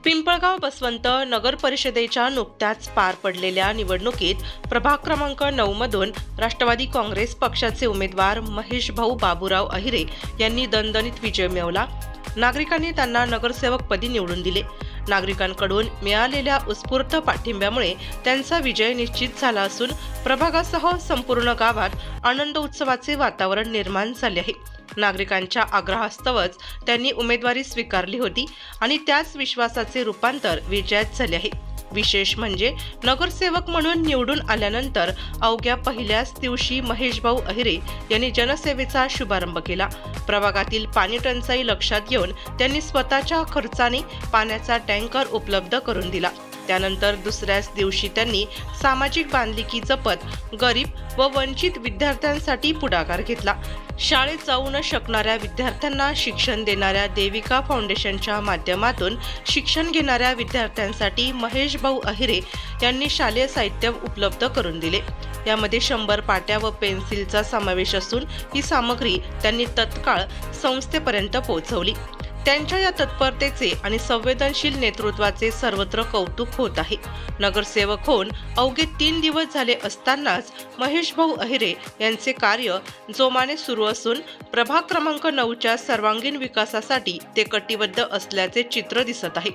पिंपळगाव बसवंत नगर परिषदेच्या नुकत्याच पार पडलेल्या निवडणुकीत प्रभाग क्रमांक 9 मधून राष्ट्रवादी काँग्रेस पक्षाचे उमेदवार महेश भाऊ बाबूराव अहिरे यांनी दणदणीत विजय मिळवला। नागरिकांनी त्यांना नगरसेवकपदी निवडून दिले। नागरिकांकडून मिळालेल्या उत्स्फूर्त पाठिंब्यामुळे त्यांचा विजय निश्चित झाला असून प्रभागासह संपूर्ण गावात आनंद उत्सवाचे वातावरण निर्माण झाले आहे। नागरिकांच्या आग्रहास्तवच त्यांनी उमेदवारी स्वीकारली होती आणि त्याच विश्वासाचे रूपांतर विजयात झाले आहे। विशेष म्हणजे नगरसेवक म्हणून निवडून आल्यानंतर अवघ्या पहिल्याच दिवशी महेश भाऊ अहिरे यांनी जनसेवेचा शुभारंभ केला। प्रभागातील पाणी टंचाई लक्षात घेऊन त्यांनी स्वतःच्या खर्चाने पाण्याचा टँकर उपलब्ध करून दिला। त्यानंतर दुसऱ्याच दिवशी त्यांनी सामाजिक बांधिलकी जपत गरीब व वंचित विद्यार्थ्यांसाठी पुढाकार घेतला। शाळेत जाऊ न शकणाऱ्या विद्यार्थ्यांना शिक्षण देणाऱ्या देविका फाउंडेशनच्या माध्यमातून शिक्षण घेणाऱ्या विद्यार्थ्यांसाठी महेश भाऊ अहिरे यांनी शालेय साहित्य उपलब्ध करून दिले। यामध्ये 100 पाट्या व पेन्सिलचा समावेश असून ही सामग्री त्यांनी तत्काळ संस्थेपर्यंत पोहोचवली। त्यांच्या या तत्परतेचे आणि संवेदनशील नेतृत्वाचे सर्वत्र कौतुक होत आहे। नगरसेवक होऊन अवघे 3 दिवस झाले असतानाच महेश भाऊ अहिरे यांचे कार्य जोमाने सुरू असून प्रभाग क्रमांक 9च्या सर्वांगीण विकासासाठी ते कटिबद्ध असल्याचे चित्र दिसत आहे।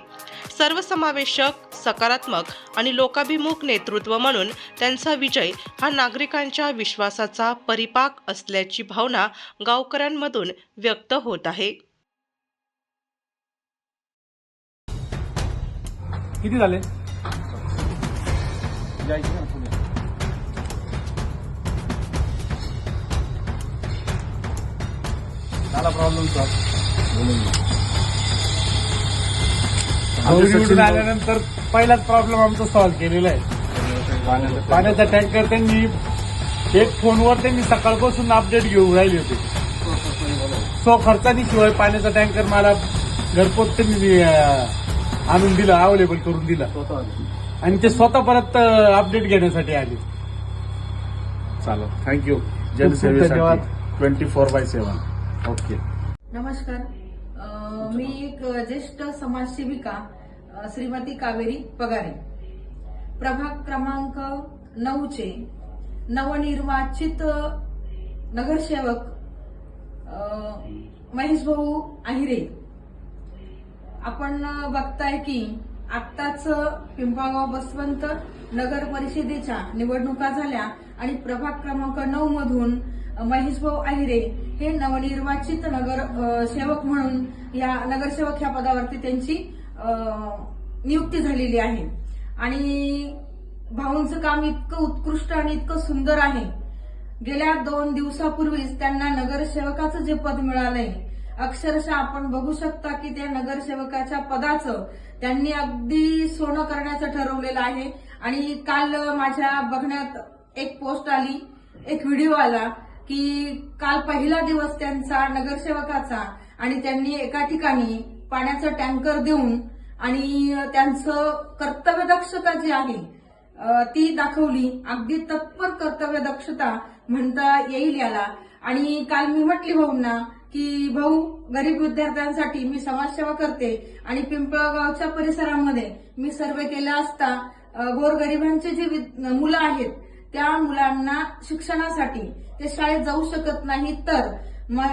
सर्वसमावेशक, सकारात्मक आणि लोकाभिमुख नेतृत्व म्हणून त्यांचा विजय हा नागरिकांच्या विश्वासाचा परिपाक असल्याची भावना गावकऱ्यांमधून व्यक्त होत आहे। किती झाले? झाला प्रॉब्लेम निवडून आल्यानंतर पहिलाच प्रॉब्लेम आमचा सॉल्व्ह केलेला आहे। पाण्याचा टँकर त्यांनी एक फोनवर त्यांनी सकाळपासून अपडेट घेऊन राहिले होते। खर्चानी शिवाय पाण्याचा टँकर मला घरपोच त्यांनी आणून दिला, अवेलेबल करून दिला आणि ते स्वतः परत अपडेट घेण्यासाठी आले। चालेल, थँक्यू। जनसेवेसाठी 24/7। ओके। नमस्कार, मी एक ज्येष्ठ समाजसेविका श्रीमती कावेरी पगारे, प्रभाग क्रमांक 9चे नवनिर्वाचित नगरसेवक महेश भाऊ अहिरे। आपण बघताय की आत्ताच पिंपळगाव बसवंत नगर परिषदेच्या निवडणुका झाल्या आणि प्रभाग क्रमांक 9 मधून महेश भाऊ अहिरे हे नवनिर्वाचित नगरसेवक म्हणून या नगरसेवक ह्या पदावरती त्यांची नियुक्ती झालेली आहे। आणि भाऊंचं काम इतकं उत्कृष्ट आणि इतकं सुंदर आहे। गेल्या 2 दिवसापूर्वीच त्यांना नगरसेवकाचं जे पद मिळालंय, अक्षरशः आपण बघू शकता की त्या नगरसेवकाच्या पदाचं त्यांनी अगदी सोनं करण्याचं ठरवलेलं आहे। आणि काल माझ्या बघण्यात एक पोस्ट आली, एक व्हिडिओ आला की काल पहिला दिवस त्यांचा नगरसेवकाचा आणि त्यांनी एका ठिकाणी पाण्याचा टँकर देऊन आणि त्यांचं कर्तव्यदक्षता जी आहे ती दाखवली। अगदी तत्पर कर्तव्यदक्षता म्हणता येईल याला। आणि काल मी म्हटली भाऊंना की भाऊ, गरीब विद्यार्थ्यांसाठी मी समाजसेवा करते आणि पिंपळगावच्या परिसरामध्ये मी सर्वे केला असता गोरगरिबांचे जे मुलं आहेत त्या मुलांना शिक्षणासाठी ते शाळेत जाऊ शकत नाही, तर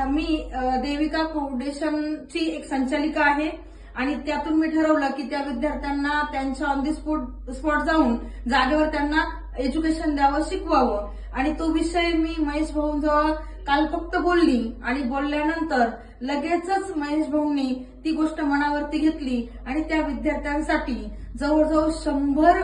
मी देविका फाउंडेशनची एक संचालिका आहे आणि त्यातून मी ठरवलं की त्या विद्यार्थ्यांना त्यांच्या ऑन दी स्पॉट जाऊन जागेवर त्यांना एज्युकेशन द्यावं, शिकवावं। आणि तो विषय मी महेश भाऊंजवळ काल फक्त बोलली आणि बोलल्यानंतर लगेचच महेश भाऊंनी ती गोष्ट मनावरती घेतली आणि त्या विद्यार्थ्यांसाठी जवळजवळ 100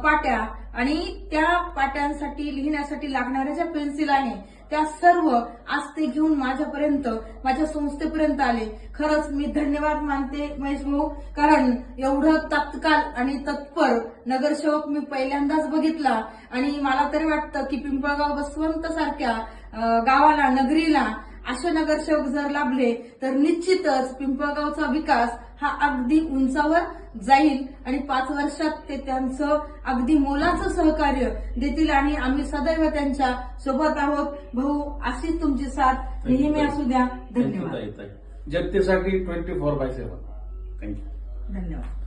पाट्या आणि त्या पाट्यांसाठी लिहिण्यासाठी लागणाऱ्या ज्या पेन्सिल आहे त्या सर्व आज ते घेऊन माझ्यापर्यंत, माझ्या संस्थेपर्यंत आले। खरंच मी धन्यवाद मानते महेश भाऊ, कारण एवढं तात्काळ आणि तत्पर नगरसेवक मी पहिल्यांदाच बघितला। आणि मला तरी वाटतं की पिंपळगाव बसवंत सारख्या गावाला, नगरीला असे नगरसेवक जर लाभले तर निश्चितच पिंपळगावचा विकास हा अगदी उंचावर जाईल आणि 5 वर्षात ते त्यांचं अगदी मोलाचं सहकार्य देतील आणि आम्ही सदैव त्यांच्या सोबत आहोत। भाऊ, अशीच तुमची साथ नेहमी असू द्या। धन्यवाद। जनतेसाठी 24/7। थँक्यू। धन्यवाद।